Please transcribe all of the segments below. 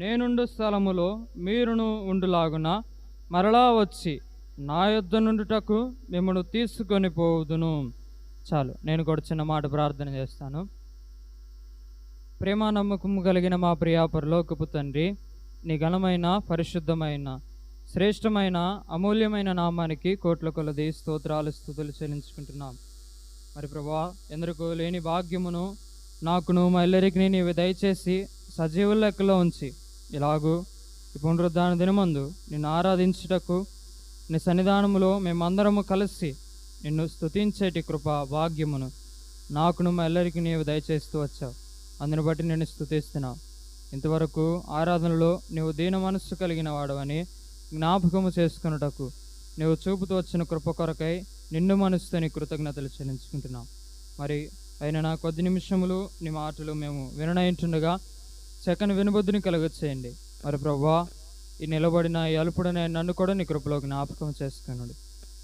నేనుండు స్థలములో మీరును ఉండులాగున మరలా వచ్చి నా యొద్ద నుండుటకు మిమ్మల్ని తీసుకొని పోవుదును. చాలు, నేను కూడా చిన్న మాట ప్రార్థన చేస్తాను. ప్రేమ నమ్మకము కలిగిన మా ప్రియ పరలోకపు తండ్రి, నీ ఘనమైన పరిశుద్ధమైన శ్రేష్టమైన అమూల్యమైన నామానికి కోట్ల కొలది స్తోత్రాలు స్తుతులు చెల్లించుకుంటున్నాం. మరి ప్రభువా, ఎందరికో లేని భాగ్యమును నాకును మా ఎల్లరికి నీవు దయచేసి సజీవుల లెక్కలో ఉంచి ఇలాగూ ఈ పునరుద్ధాన దినమందు నిన్ను ఆరాధించుటకు నీ సన్నిధానములో మేమందరము కలిసి నిన్ను స్తుతించేటి కృప భాగ్యమును నాకును మా ఎల్లరికి నీవు దయచేస్తూ వచ్చావు. అందుని బట్టి నేను స్తుతిస్తున్నావు. ఇంతవరకు ఆరాధనలో నీవు దీన మనస్సు కలిగిన వాడవని జ్ఞాపకము చేసుకున్నటకు నీవు చూపుతూ వచ్చిన కృప కొరకై నిండు మనసుతో నీ కృతజ్ఞతలు చెల్లించుకుంటున్నాం. మరి అయిన నా కొద్ది నిమిషములు నీ మాటలు మేము విననయింటుండగా చక్కని వినుబుద్ధిని కలుగచేయండి. మరి ప్రభువా, ఈ నిలబడిన ఈ అల్పుడనే నన్ను కూడా నీ కృపలో జ్ఞాపకం చేసుకున్నాడు.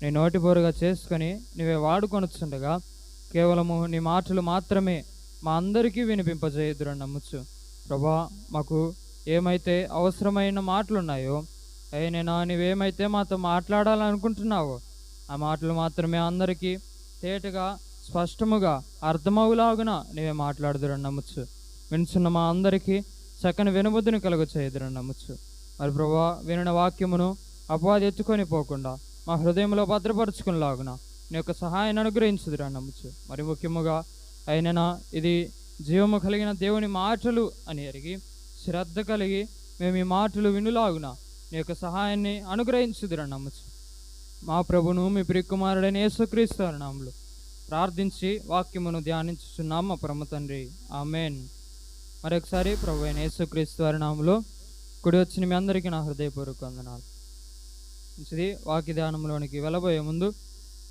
నీ నోటి బోరుగా చేసుకొని నీవే వాడుకొనొచ్చుండగా కేవలము నీ మాటలు మాత్రమే మా అందరికీ వినిపింపజేయుదురని నమ్ముచ్చు. ప్రభా, మాకు ఏమైతే అవసరమైన మాటలున్నాయో అయినా నీవేమైతే మాతో మాట్లాడాలనుకుంటున్నావో ఆ మాటలు మాత్రమే అందరికీ తేటగా స్పష్టముగా అర్థమవులాగున నీవే మాట్లాడుదురని నమ్ముచ్చు. వినుచున్న మా అందరికీ చక్కని వినబుద్ధిని కలుగచేయుదురని నమ్ముచ్చు. మరి ప్రభా, వినిన వాక్యమును అపవాది ఎత్తుకొని పోకుండా మా హృదయంలో భద్రపరుచుకునేలాగున నీ యొక్క సహాయాన్ని అనుగ్రహించుదురని నమ్ముచ్చు. మరి ముఖ్యముగా అయినా ఇది జీవము కలిగిన దేవుని మాటలు అని ఎరిగి శ్రద్ధ కలిగి మేము ఈ మాటలు వినులాగున నీ యొక్క సహాయాన్ని అనుగ్రహించుదురని నమ్ముచ్చు. మా ప్రభును మీ ప్రియకుమారుడైన యేసుక్రీస్తు నామములో ప్రార్థించి వాక్యమును ధ్యానించుచున్నాం మా పరమ తండ్రి, ఆమేన్. మరొకసారి ప్రభు అయిన యేసుక్రీస్తు నామములో కుడి వచ్చిన మీ అందరికీ నా హృదయపూర్వక వందనాలు. మంచిది. వాక్య ధ్యానంలోనికి వెళ్ళబోయే ముందు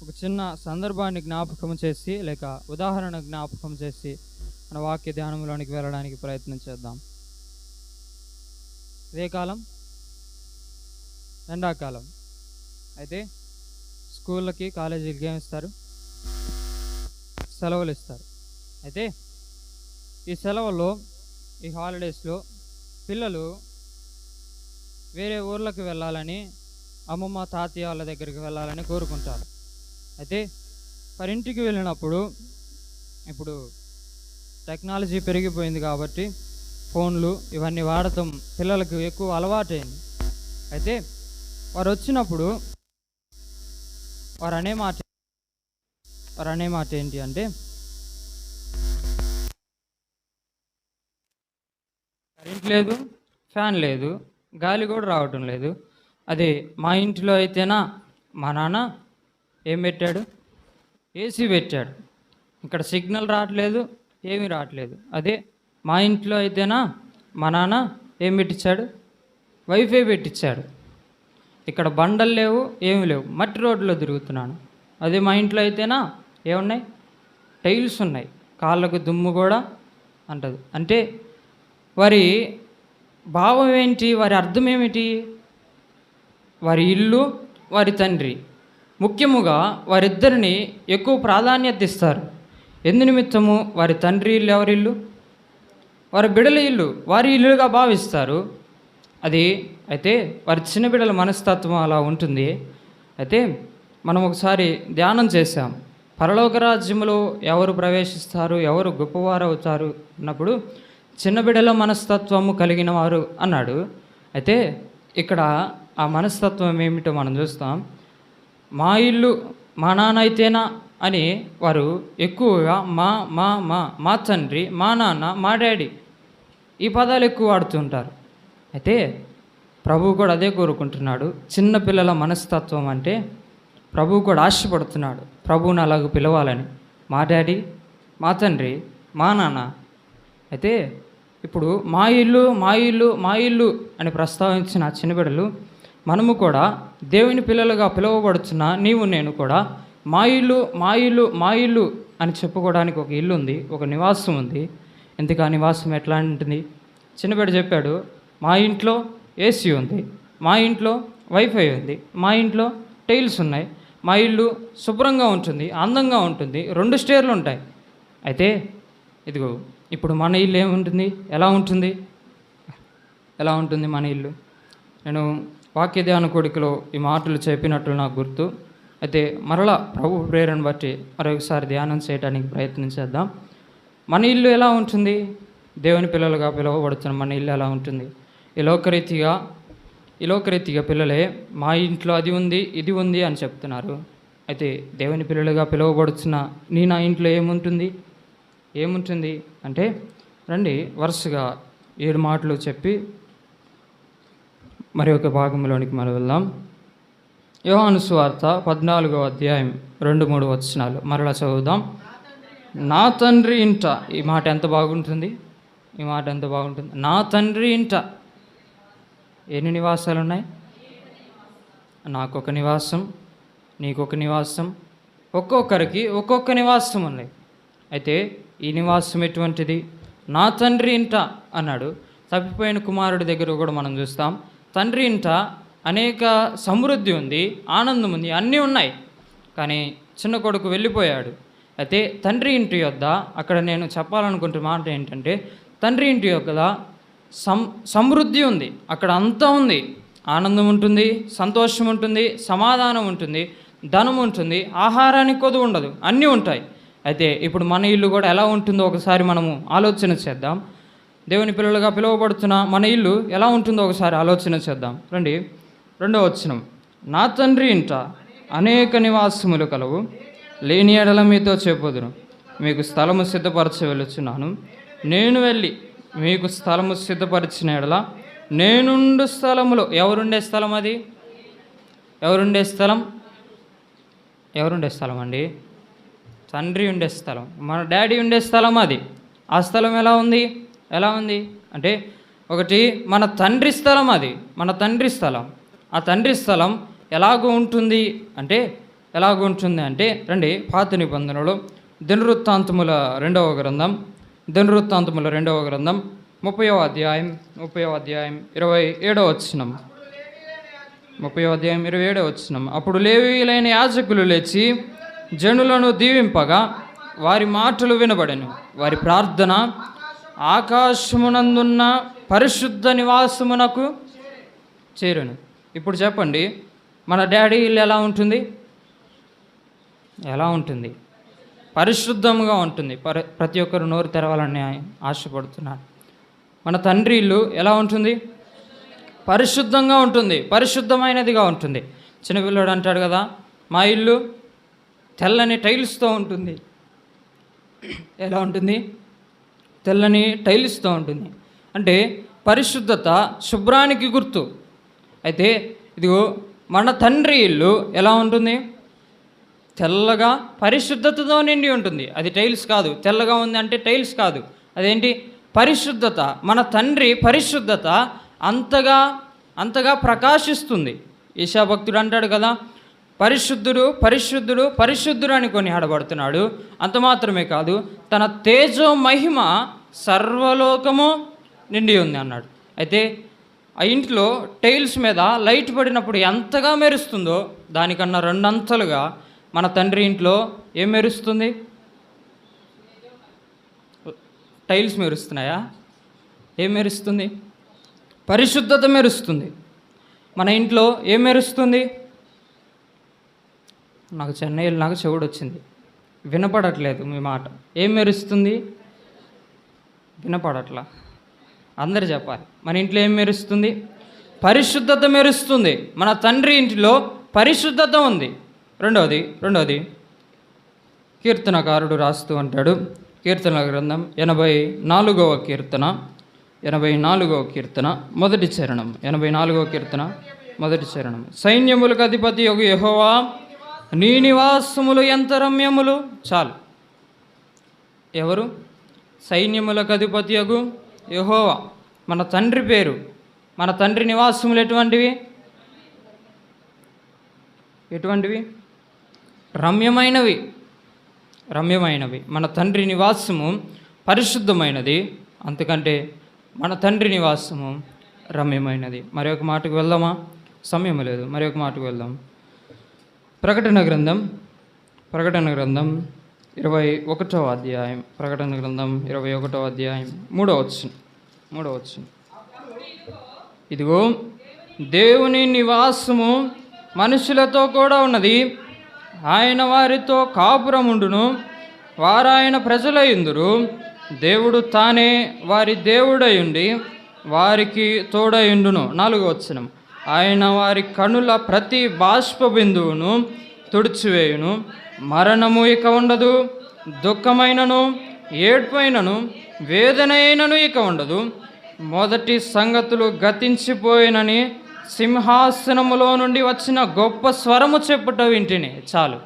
ఒక చిన్న సందర్భాన్ని జ్ఞాపకం చేసి లేక ఉదాహరణ జ్ఞాపకం చేసి మన వాక్య ధ్యానంలోనికి వెళ్ళడానికి ప్రయత్నం చేద్దాం. ఇదే కాలం ఎండాకాలం అయితే స్కూళ్ళకి కాలేజీలకి ఏమి ఇస్తారు? సెలవులు ఇస్తారు. అయితే ఈ సెలవుల్లో ఈ హాలిడేస్లో పిల్లలు వేరే ఊర్లకు వెళ్ళాలని అమ్మమ్మ తాతయ్య వాళ్ళ దగ్గరికి వెళ్ళాలని కోరుకుంటారు. అయితే వారి ఇంటికి వెళ్ళినప్పుడు ఇప్పుడు టెక్నాలజీ పెరిగిపోయింది కాబట్టి ఫోన్లు ఇవన్నీ వాడటం పిల్లలకు ఎక్కువ అలవాటైంది. అయితే వారు వచ్చినప్పుడు వారు అనే మాట ఏంటి అంటే, కరెంట్ లేదు, ఫ్యాన్ లేదు, గాలి కూడా రావటం లేదు. అదే మా ఇంట్లో అయితేనా మా నాన్న ఏం పెట్టాడు? ఏసీ పెట్టాడు. ఇక్కడ సిగ్నల్ రావట్లేదు, ఏమీ రావట్లేదు. అదే మా ఇంట్లో అయితేనా మా నాన్న ఏం పెట్టించాడు? వైఫై పెట్టించాడు. ఇక్కడ బండలు లేవు, ఏమి లేవు, మట్టి రోడ్లో తిరుగుతున్నాను. అదే మా ఇంట్లో అయితేనా ఏమున్నాయి? టైల్స్ ఉన్నాయి, కాళ్ళకు దుమ్ము కూడా అంటదు. అంటే వారి భావం ఏంటి? వారి అర్థం ఏమిటి? వారి ఇల్లు, వారి తండ్రి, ముఖ్యముగా వారిద్దరిని ఎక్కువ ప్రాధాన్యత ఇస్తారు. ఎందు నిమిత్తము? వారి తండ్రి ఇల్లు ఎవరి ఇల్లు? వారి బిడల ఇల్లు వారి ఇల్లుగా భావిస్తారు. అది అయితే వారి చిన్న బిడ్డల మనస్తత్వం అలా ఉంటుంది. అయితే మనం ఒకసారి ధ్యానం చేశాం. పరలోక రాజ్యములో ఎవరు ప్రవేశిస్తారు, ఎవరు గొప్పవారు అవుతారు అన్నప్పుడు చిన్న బిడ్డల మనస్తత్వము కలిగిన వారు అన్నాడు. అయితే ఇక్కడ ఆ మనస్తత్వం ఏమిటో మనం చూస్తాం. మా ఇల్లు మా నాన్న అయితేనా అని వారు ఎక్కువగా మా మా మా మా తండ్రి, మా నాన్న, మా డాడీ ఈ పదాలు ఎక్కువ వాడుతుంటారు. అయితే ప్రభువు కూడా అదే కోరుకుంటున్నాడు. చిన్న పిల్లల మనస్తత్వం అంటే ప్రభువు కూడా ఆశపడుతున్నాడు ప్రభువుని అలాగ పిలవాలని. మా డాడీ, మా తండ్రి, మా నాన్న. అయితే ఇప్పుడు మా ఇల్లు మా ఇల్లు మా ఇల్లు అని ప్రస్తావించిన చిన్న బిడ్డలు మనము కూడా దేవుని పిల్లలుగా పిలువబడుతున్న నీవు నేను కూడా మా ఇల్లు మా ఇల్లు మా ఇల్లు అని చెప్పుకోవడానికి ఒక ఇల్లు ఉంది, ఒక నివాసం ఉంది. ఎందుకు ఆ నివాసం ఎట్లా ఉంటుంది? చిన్నబిడ్డ చెప్పాడు, మా ఇంట్లో ఏసీ ఉంది, మా ఇంట్లో వైఫై ఉంది, మా ఇంట్లో టైల్స్ ఉన్నాయి, మా ఇల్లు శుభ్రంగా ఉంటుంది, అందంగా ఉంటుంది, 2 స్టేర్లు ఉంటాయి. అయితే ఇదిగో ఇప్పుడు మన ఇల్లు ఏముంటుంది? ఎలా ఉంటుంది? ఎలా ఉంటుంది మన ఇల్లు? నేను వాక్య ధ్యాన కోడికలో ఈ మాటలు చెప్పినట్లు నాకు గుర్తు. అయితే మరలా ప్రభు ప్రేరణ బట్టి మరొకసారి ధ్యానం చేయడానికి ప్రయత్నించేద్దాం. మన ఇల్లు ఎలా ఉంటుంది? దేవుని పిల్లలుగా పిలువబడుతున్న మన ఇల్లు ఎలా ఉంటుంది? ఈ లోకరీతిగా పిల్లలే మా ఇంట్లో అది ఉంది ఇది ఉంది అని చెప్తున్నారు. అయితే దేవుని పిల్లలుగా పిలువబడుతున్న నా ఇంట్లో ఏముంటుంది అంటే రండి వరుసగా 7 మాటలు చెప్పి మరి ఒక భాగంలోనికి మనం వెళ్దాం. యోహాను సువార్త 14వ అధ్యాయం 2-3 వచనాలు మరలా చదువుదాం. నా తండ్రి ఇంట, ఈ మాట ఎంత బాగుంటుంది, నా తండ్రి ఇంట ఎన్ని నివాసాలు ఉన్నాయి? నాకొక నివాసం, నీకొక నివాసం, ఒక్కొక్కరికి ఒక్కొక్క నివాసం ఉన్నాయి. అయితే ఈ నివాసం ఎటువంటిది? నా తండ్రి ఇంట అన్నాడు. తప్పిపోయిన కుమారుడి దగ్గర కూడా మనం చూస్తాం. తండ్రి ఇంట అనేక సమృద్ధి ఉంది, ఆనందం ఉంది, అన్నీ ఉన్నాయి. కానీ చిన్న కొడుకు వెళ్ళిపోయాడు. అయితే తండ్రి ఇంటి యొద్ద, అక్కడ నేను చెప్పాలనుకుంటున్న మాట ఏంటంటే, తండ్రి ఇంటి యొద్ద సమృద్ధి ఉంది. అక్కడ అంతా ఉంది. ఆనందం ఉంటుంది, సంతోషం ఉంటుంది, సమాధానం ఉంటుంది, ధనం ఉంటుంది, ఆహారానికి కొదువు ఉండదు, అన్నీ ఉంటాయి. అయితే ఇప్పుడు మన ఇల్లు కూడా ఎలా ఉంటుందో ఒకసారి మనము ఆలోచన చేద్దాం. దేవుని పిల్లలుగా పిలువబడుతున్న మన ఇల్లు ఎలా ఉంటుందో ఒకసారి ఆలోచన చేద్దాం. రండి, 2వ వచనం. నా తండ్రి ఇంట అనేక నివాసములు కలవు, లేని ఎడల మీతో చెప్పుదును. మీకు స్థలము సిద్ధపరచ వెళుచున్నాను. నేను వెళ్ళి మీకు స్థలము సిద్ధపరిచిన ఎడల నేనుండు స్థలములో. ఎవరుండే స్థలం అది? ఎవరుండే స్థలం అండి? తండ్రి ఉండే స్థలం, మన డాడీ ఉండే స్థలం అది. ఆ స్థలం ఎలా ఉంది అంటే, ఒకటి మన తండ్రి స్థలం, అది మన తండ్రి స్థలం. ఆ తండ్రి స్థలం ఎలాగూ ఉంటుంది అంటే రండి, పాత నిబంధనలో దినవృత్తాంతముల 2వ గ్రంథం 30వ అధ్యాయం 27వ వచనం. 30వ అధ్యాయం 27వ వచనం. అప్పుడు లేవీయులైన యాజకులు లేచి జనులను దీవింపగా వారి మాటలు వినబడెను. వారి ప్రార్థన ఆకాశమునందున్న పరిశుద్ధ నివాసమునకు చేరును. ఇప్పుడు చెప్పండి, మన డాడీ ఇల్లు ఎలా ఉంటుంది? పరిశుద్ధంగా ఉంటుంది. ప్రతి ఒక్కరు నోరు తెరవాలని ఆశపడుతున్నాను. మన తండ్రి ఇల్లు ఎలా ఉంటుంది? పరిశుద్ధంగా ఉంటుంది, పరిశుద్ధమైనదిగా ఉంటుంది. చిన్నపిల్లడు అంటాడు కదా, మా ఇల్లు తెల్లని టైల్స్తో ఉంటుంది. ఎలా ఉంటుంది? తెల్లని టైల్స్తో ఉంటుంది. అంటే పరిశుద్ధత శుభ్రానికి గుర్తు. అయితే ఇదిగో మన తండ్రి ఇల్లు ఎలా ఉంటుంది? తెల్లగా పరిశుద్ధతతో నిండి ఉంటుంది. అది టైల్స్ కాదు. తెల్లగా ఉంది అంటే టైల్స్ కాదు, అదేంటి? పరిశుద్ధత. మన తండ్రి పరిశుద్ధత అంతగా ప్రకాశిస్తుంది. ఈశా భక్తుడు అంటాడు కదా, పరిశుద్ధుడు పరిశుద్ధుడు పరిశుద్ధుడు అని కొనియాడబడుతున్నాడు. అంత మాత్రమే కాదు, తన తేజో మహిమ సర్వలోకము నిండి ఉంది అన్నాడు. అయితే ఆ ఇంట్లో టైల్స్ మీద లైట్ పడినప్పుడు ఎంతగా మెరుస్తుందో దానికన్నా 2 అంతలుగా మన తండ్రి ఇంట్లో ఏం మెరుస్తుంది? టైల్స్ మెరుస్తున్నాయా? ఏం మెరుస్తుంది? పరిశుద్ధత మెరుస్తుంది. మన ఇంట్లో ఏం మెరుస్తుంది? నాకు చెన్నైలో చెవుడు వచ్చింది, వినపడట్లేదు మీ మాట. ఏం మెరుస్తుంది? వినపడట్లా. అందరు చెప్పాలి. మన ఇంట్లో ఏం మెరుస్తుంది? పరిశుద్ధత మెరుస్తుంది. మన తండ్రి ఇంటిలో పరిశుద్ధత ఉంది. రెండవది కీర్తనకారుడు రాస్తూ అంటాడు, కీర్తన గ్రంథం 84వ కీర్తన మొదటి చరణం. 84వ కీర్తన మొదటి చరణం. సైన్యములకు అధిపతి యొగు యెహోవా, నీ నివాసములు ఎంత రమ్యములు. చాలు. ఎవరు? సైన్యములకు అధిపతి యొగు యెహోవా. మన తండ్రి పేరు. మన తండ్రి నివాసములు ఎటువంటివి? రమ్యమైనవి. మన తండ్రి నివాసము పరిశుద్ధమైనది, అంతకంటే మన తండ్రి నివాసము రమ్యమైనది. మరి ఒక మాటకు వెళ్దామా? సమయం లేదు. మరి ఒక మాటకు వెళ్దాం. ప్రకటన గ్రంథం 21వ అధ్యాయం. ప్రకటన గ్రంథం 21వ అధ్యాయం 3వ వచనం. ఇదిగో దేవుని నివాసము మనుషులతో కూడా ఉన్నది, ఆయన వారితో కాపురముండును, వారాయన ప్రజలయుందురు. దేవుడు తానే వారి దేవుడయుండి వారికి తోడయుండును. 4వ వచనం, ఆయన వారి కనుల ప్రతి బాష్ప బిందువును తుడిచివేయును. మరణము ఇక ఉండదు, దుఃఖమైనను ఏడ్పైనను వేదన అయినను ఇక ఉండదు. మొదటి సంగతులు గతించిపోయినని సింహాసనములో నుండి వచ్చిన గొప్ప స్వరము చెప్పుట వింటిని. చాలు,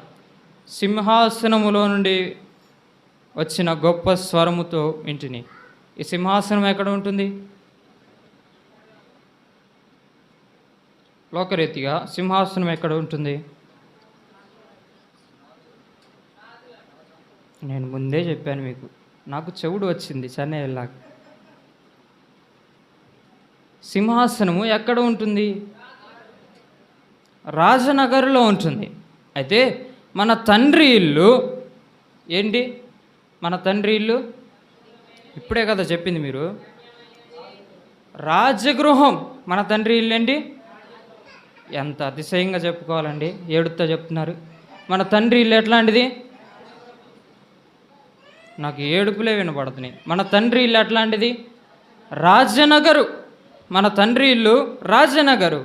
సింహాసనములో నుండి వచ్చిన గొప్ప స్వరముతో వింటిని. ఈ సింహాసనం ఎక్కడ ఉంటుంది? లోకరీతిగా సింహాసనం ఎక్కడ ఉంటుంది? నేను ముందే చెప్పాను మీకు, నాకు చెవుడు వచ్చింది చెన్నై వెళ్ళాక. సింహాసనము ఎక్కడ ఉంటుంది? రాజనగర్లో ఉంటుంది. అయితే మన తండ్రి ఇల్లు ఏంటి? మన తండ్రి ఇల్లు ఇప్పుడే కదా చెప్పింది మీరు, రాజగృహం. మన తండ్రి ఇల్లు ఏంటి? ఎంత అతిశయంగా చెప్పుకోవాలండి, ఏడుతో చెప్తున్నారు. మన తండ్రి ఇల్లు ఎట్లాంటిది? నాకు ఏడుపులే వినపడుతున్నాయి. మన తండ్రి ఇల్లు ఎట్లాంటిది? రాజనగరు. మన తండ్రి ఇల్లు రాజనగరు.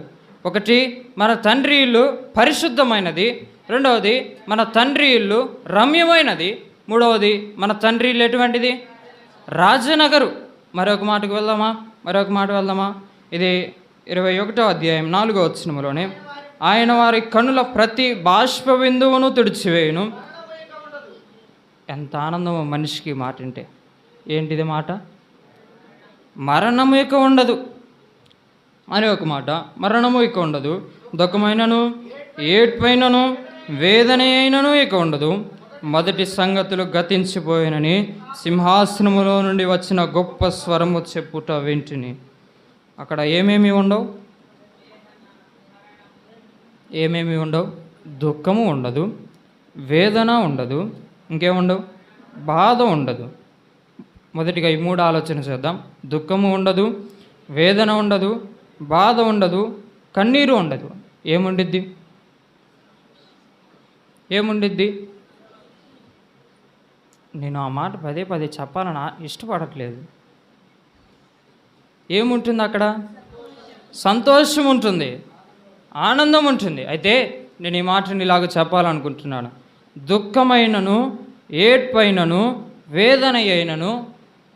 ఒకటి, మన తండ్రి ఇల్లు పరిశుద్ధమైనది. రెండవది, మన తండ్రి ఇల్లు రమ్యమైనది. మూడవది, మన తండ్రి ఇల్లు ఎటువంటిది? రాజనగరు. మరొక మాటకు వెళ్దామా? ఇది 21వ అధ్యాయం 4వ వచనములోనే, ఆయన వారి కనుల ప్రతి బాష్ప బిందువును తుడిచివేయును. ఎంత ఆనందమో మనిషికి మాట అంటే. ఏంటిది మాట? మరణము ఇక ఉండదు అని ఒక మాట. మరణము ఇక ఉండదు, దుఃఖమైనను ఏడ్పైనను వేదన అయినను ఇక ఉండదు. మొదటి సంగతులు గతించిపోయినని సింహాసనములో నుండి వచ్చిన గొప్ప స్వరము చెప్పుట వింటిని. అక్కడ ఏమేమి ఉండవు? దుఃఖము ఉండదు, వేదన ఉండదు, ఇంకేముండవు? బాధ ఉండదు. మొదటిగా ఈ 3 ఆలోచన చేద్దాం. దుఃఖము ఉండదు, వేదన ఉండదు, బాధ ఉండదు, కన్నీరు ఉండదు. ఏముండిద్ది? నేను ఆ మాట పదే చెప్పాలని ఇష్టపడట్లేదు. ఏముంటుంది అక్కడ? సంతోషం ఉంటుంది, ఆనందం ఉంటుంది. అయితే నేను ఈ మాటని ఇలాగ చెప్పాలనుకుంటున్నాను. దుఃఖమైనను ఏడ్పైనను వేదన అయినను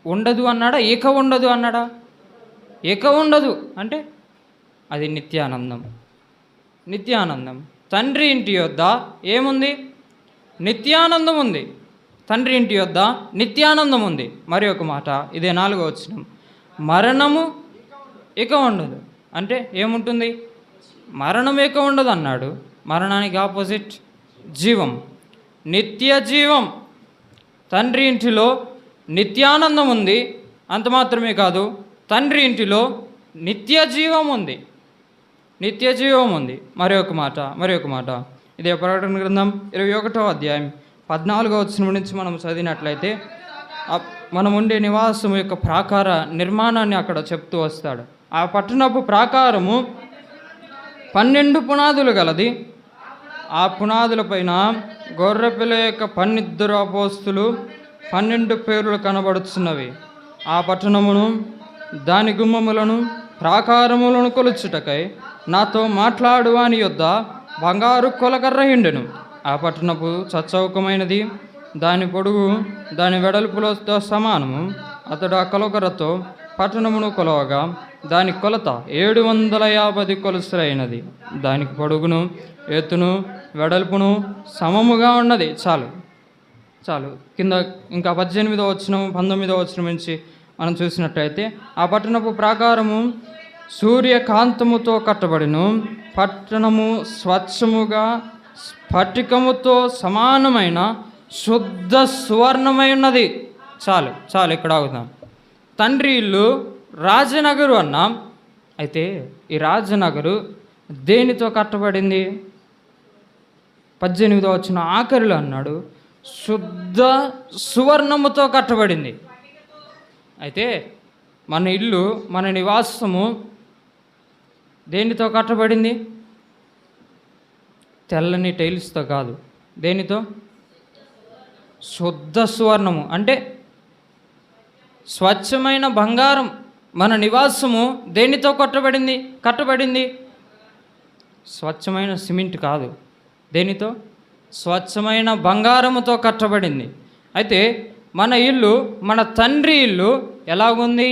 ఉండదు అన్నాడా? ఇక ఉండదు అన్నాడా? ఇక ఉండదు అంటే అది నిత్యానందం. తండ్రి ఇంటి యొద్ద ఏముంది? నిత్యానందం ఉంది. తండ్రి ఇంటి యొద్ద నిత్యానందం ఉంది. మరి ఒక మాట, ఇదే 4వ వచనం, మరణము ఇక ఉండదు అంటే ఏముంటుంది? మరణం ఇక ఉండదు అన్నాడు. మరణానికి ఆపోజిట్ జీవం, నిత్య జీవం. తండ్రి ఇంటిలో నిత్యానందం ఉంది. అంత మాత్రమే కాదు, తండ్రి ఇంటిలో నిత్య జీవం ఉంది. మరి ఒక మాట, ఇదే ప్రకటన గ్రంథం 21వ అధ్యాయం 14వ వచనం నుంచి మనం చదివినట్లయితే, మనం ఉండే నివాసం యొక్క ప్రాకార నిర్మాణాన్ని అక్కడ చెప్తూ వస్తాడు. ఆ పట్టణపు ప్రాకారము 12 పునాదులు గలది. ఆ పునాదులపైన గొర్రెపిల్ల యొక్క 12 అపోస్తులు 12 పేర్లు కనబడుచున్నవి. ఆ పట్టణమును దాని గుమ్మములను ప్రాకారములను కొలుచుటకై నాతో మాట్లాడువాని యొద్ద బంగారు కొలకర్ర ఉండెను. ఆ పట్టణపు చచ్చౌకమైనది, దాని పొడుగు దాని వెడల్పులతో సమానము. అతడు ఆ కొలకర్రతో పట్టణమును కొలవగా దాని కొలత 750 కొలుసులైనది. దానికి పొడుగును ఎత్తును వెడల్పును సమముగా ఉన్నది. చాలు. కింద ఇంకా 18వ వచనం 19వ వచనం నుంచి మనం చూసినట్టయితే, ఆ పట్టణపు ప్రాకారము సూర్యకాంతముతో కట్టబడిను. పట్టణము స్వచ్ఛముగా స్ఫటికముతో సమానమైన శుద్ధ సువర్ణమై ఉన్నది. చాలు ఇక్కడ ఆగుదాం. తండ్రి ఇల్లు రాజనగరు అన్నాం. అయితే ఈ రాజనగరు దేనితో కట్టబడింది? 18వ వచనం ఆఖరిలో అన్నాడు, శుద్ధ సువర్ణముతో కట్టబడింది. అయితే మన ఇల్లు, మన నివాసము దేనితో కట్టబడింది? తెల్లని టైల్స్తో కాదు. దేనితో? శుద్ధ సువర్ణము. అంటే స్వచ్ఛమైన బంగారం. మన నివాసము దేనితో కట్టబడింది? స్వచ్ఛమైన సిమెంట్ కాదు. దేనితో? స్వచ్ఛమైన బంగారముతో కట్టబడింది. అయితే మన ఇల్లు, మన తండ్రి ఇల్లు ఎలాగుంది?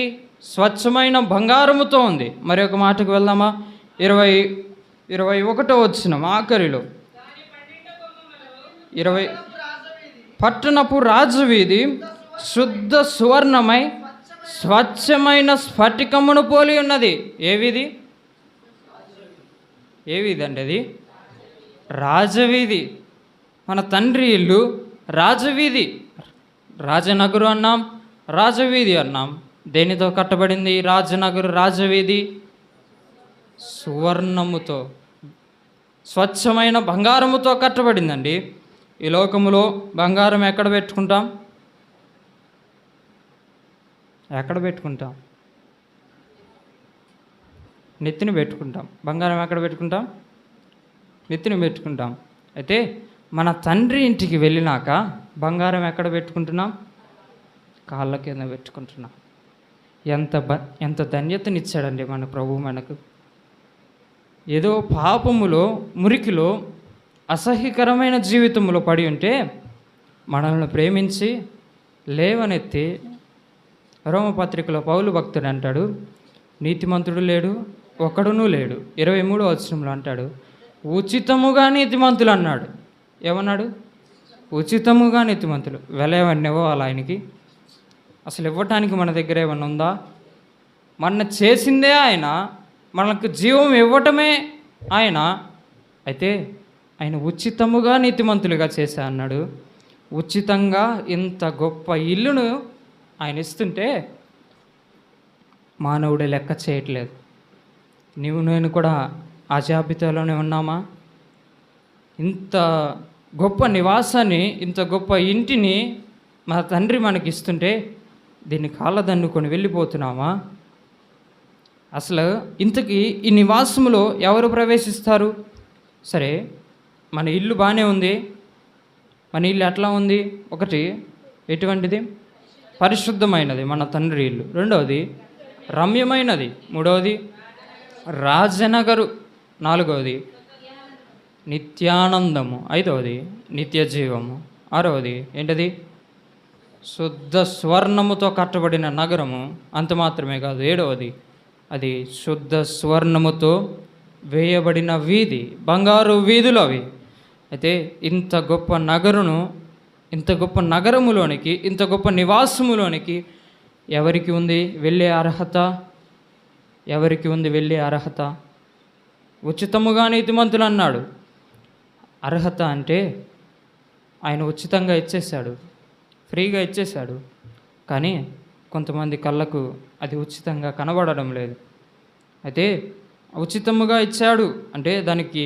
స్వచ్ఛమైన బంగారముతో ఉంది. మరి ఒక మాటకు వెళ్దామా? 21వ వచనం ఆఖరిలో 20 పట్టణపు రాజవీధి శుద్ధ సువర్ణమై స్వచ్ఛమైన స్ఫటికమును పోలి ఉన్నది. ఏ వీధి అండి అది? రాజవీధి. మన తండ్రి ఇల్లు రాజవీధి. రాజనగరు అన్నాం, రాజవీధి అన్నాం. దేనితో కట్టబడింది రాజనగరు, రాజవీధి? సువర్ణముతో, స్వచ్ఛమైన బంగారముతో కట్టబడిందండి. ఈ లోకములో బంగారం ఎక్కడ పెట్టుకుంటాం? నెత్తిని పెట్టుకుంటాం. బంగారం ఎక్కడ పెట్టుకుంటాం? నెత్తిని పెట్టుకుంటాం. అయితే మన తండ్రి ఇంటికి వెళ్ళినాక బంగారం ఎక్కడ పెట్టుకుంటున్నాం? కాళ్ళ కింద పెట్టుకుంటున్నాం. ఎంత ధన్యతనిచ్చాడండి మన ప్రభువు మనకు. ఏదో పాపములో, మురికిలో, అసహ్యకరమైన జీవితంలో పడి ఉంటే మనల్ని ప్రేమించి లేవనెత్తి, రోమపత్రికలో పౌలు భక్తుడు అంటాడు, నీతిమంతుడు లేడు, ఒక్కడునూ లేడు. 23వ వచనంలో అంటాడు, ఉచితముగా నీతిమంతులు అన్నాడు. ఏమన్నాడు? ఉచితముగా నీతిమంతులు. వెల ఏమన్నా ఇవ్వాలి ఆయనకి? అసలు ఇవ్వటానికి మన దగ్గర ఏమన్నా ఉందా? మన చేసిందే ఆయన, మనకు జీవం ఇవ్వటమే ఆయన. అయితే ఆయన ఉచితముగా నీతిమంతులుగా చేశా అన్నాడు. ఉచితంగా ఇంత గొప్ప ఇల్లును ఆయన ఇస్తుంటే మానవుడే లెక్క చేయట్లేదు. నేను కూడా ఆ జాబితాలోనే ఉన్నామా? ఇంత గొప్ప నివాసాన్ని, ఇంత గొప్ప ఇంటిని మన తండ్రి మనకి ఇస్తుంటే దీన్ని కాళ్ళదన్నుకొని వెళ్ళిపోతున్నామా? అసలు ఇంతకీ ఈ నివాసములో ఎవరు ప్రవేశిస్తారు? సరే, మన ఇల్లు బాగానే ఉంది. మన ఇల్లు ఎట్లా ఉంది? ఒకటి ఎటువంటిది? పరిశుద్ధమైనది, మన తండ్రి ఇల్లు. రెండవది రమ్యమైనది. మూడవది రాజనగరు. నాలుగవది నిత్యానందము. ఐదవది నిత్య జీవము. ఆరవది ఏంటది? శుద్ధ స్వర్ణముతో కట్టబడిన నగరము. అంత మాత్రమే కాదు, ఏడవది అది శుద్ధ స్వర్ణముతో వేయబడిన వీధి, బంగారు వీధులు అవి. అయితే ఇంత గొప్ప నగరును, ఇంత గొప్ప నగరములోనికి, ఇంత గొప్ప నివాసములోనికి ఎవరికి ఉంది వెళ్ళే అర్హత? ఎవరికి ఉంది వెళ్ళే అర్హత? ఉచితముగా నీతిమంతులు అన్నాడు. అర్హత అంటే ఆయన ఉచితంగా ఇచ్చేశాడు, ఫ్రీగా ఇచ్చేశాడు. కానీ కొంతమంది కళ్ళకు అది ఉచితంగా కనబడడం లేదు. అయితే ఉచితముగా ఇచ్చాడు అంటే దానికి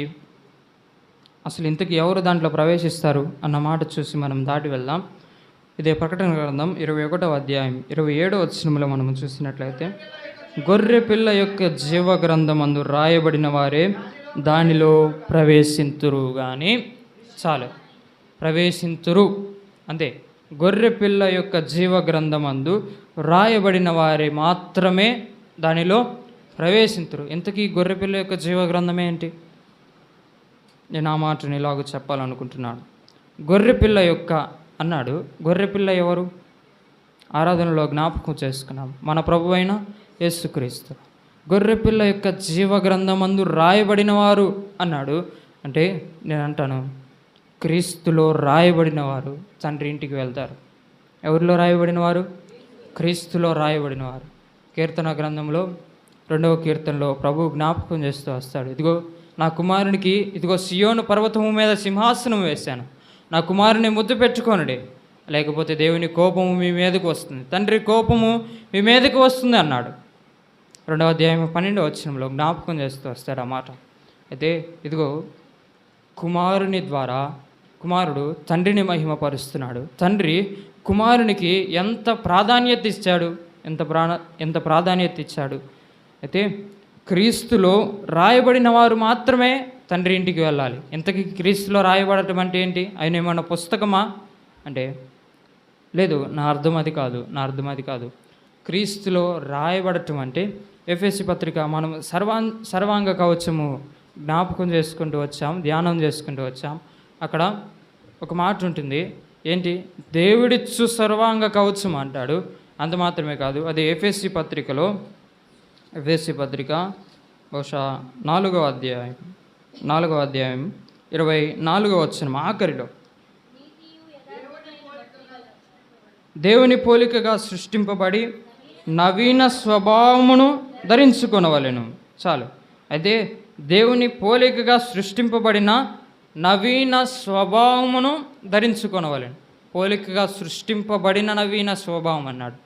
అసలు ఇంతకీ ఎవరు దాంట్లో ప్రవేశిస్తారు అన్న మాట చూసి మనం దాటి వెళ్దాం. ఇదే ప్రకటన గ్రంథం 21వ అధ్యాయం 27వ వచనంలో మనం చూసినట్లయితే, గొర్రె పిల్ల యొక్క జీవ గ్రంథమందు రాయబడిన వారే దానిలో ప్రవేశింతురు. కానీ చాలు, ప్రవేశింతురు అంతే. గొర్రె పిల్ల యొక్క జీవ గ్రంథమందు రాయబడిన వారే మాత్రమే దానిలో ప్రవేశింతురు. ఇంతకీ గొర్రెపిల్ల యొక్క జీవ గ్రంథం ఏంటి? నేను ఆ మాటను ఇలాగ చెప్పాలనుకుంటున్నాను. గొర్రెపిల్ల యొక్క అన్నాడు. గొర్రెపిల్ల ఎవరు? ఆరాధనలో జ్ఞాపకం చేసుకున్నాం, మన ప్రభు అయిన యేసుక్రీస్తు. గొర్రెపిల్ల యొక్క జీవ గ్రంథమందు రాయబడిన వారు అన్నాడు. అంటే నేను అంటాను, క్రీస్తులో రాయబడిన వారు తండ్రి ఇంటికి వెళ్తారు. ఎవరిలో రాయబడిన వారు? క్రీస్తులో రాయబడిన వారు. కీర్తన గ్రంథంలో 2వ కీర్తనలో ప్రభు జ్ఞాపకం చేస్తూ వస్తాడు, ఇదిగో నా కుమారునికి, ఇదిగో సియోను పర్వతము మీద సింహాసనం వేశాను, నా కుమారుని ముద్దు పెట్టుకోనుడే, లేకపోతే దేవుని కోపము మీ మీదకు వస్తుంది, తండ్రి కోపము మీ మీదకు వస్తుంది అన్నాడు. 2వ అధ్యాయం 12వ వచనంలో జ్ఞాపకం చేస్తూ వస్తాడు ఆ మాట. అయితే ఇదిగో కుమారుని ద్వారా కుమారుడు తండ్రిని మహిమపరుస్తున్నాడు. తండ్రి కుమారునికి ఎంత ప్రాధాన్యత ఇచ్చాడు, ఎంత ప్రాధాన్యత ఇచ్చాడు. అయితే క్రీస్తులో రాయబడిన వారు మాత్రమే తండ్రి ఇంటికి వెళ్ళాలి. ఇంతకీ క్రీస్తులో రాయబడటం అంటే ఏంటి? ఆయన ఏమన్నా పుస్తకమా అంటే లేదు, నా అర్థం అది కాదు. క్రీస్తులో రాయబడటం అంటే ఎఫెసీ పత్రిక మనం సర్వాంగ కవచము జ్ఞాపకం చేసుకుంటూ వచ్చాం, ధ్యానం చేసుకుంటూ వచ్చాం. అక్కడ ఒక మాట ఉంటుంది, ఏంటి? దేవుడిచ్చు సర్వాంగ కవచం అంటాడు. అంత మాత్రమే కాదు, అది ఎఫెసీ పత్రిక బహుశా 4వ అధ్యాయం 24వ వచనం ఆఖరిలో, దేవుని పోలికగా సృష్టింపబడి నవీన స్వభావమును ధరించుకొనవలెను. చాలు. అయితే దేవుని పోలికగా సృష్టింపబడిన నవీన స్వభావమును ధరించుకొనవలెను. పోలికగా సృష్టింపబడిన నవీన స్వభావం అన్నాడు.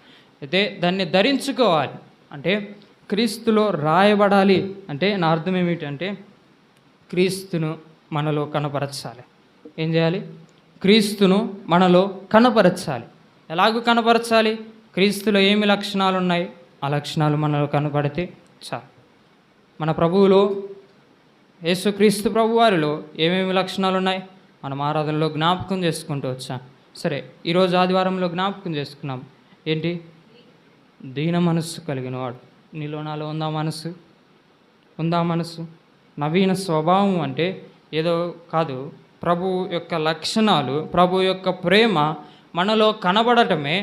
అయితే దాన్ని ధరించుకోవాలి అంటే క్రీస్తులో రాయబడాలి అంటే నా అర్థం ఏమిటంటే క్రీస్తును మనలో కనపరచాలి. ఏం చేయాలి? క్రీస్తును మనలో కనపరచాలి. ఎలాగూ కనపరచాలి? క్రీస్తులో ఏమి లక్షణాలు ఉన్నాయి, ఆ లక్షణాలు మనలో కనపడితే చాలు. మన ప్రభువులో, యేసుక్రీస్తు ప్రభువారిలో ఏమేమి లక్షణాలు ఉన్నాయి మనం ఆరాధనలో జ్ఞాపకం చేసుకుంటూ వచ్చాం. సరే, ఈరోజు ఆదివారంలో జ్ఞాపకం చేసుకున్నాం. ఏంటి? దీన మనస్సు కలిగిన వాడు. నీలో నాలో ఉందా మనసు? నవీన స్వభావం అంటే ఏదో కాదు, ప్రభు యొక్క లక్షణాలు, ప్రభు యొక్క ప్రేమ మనలో కనబడటమే,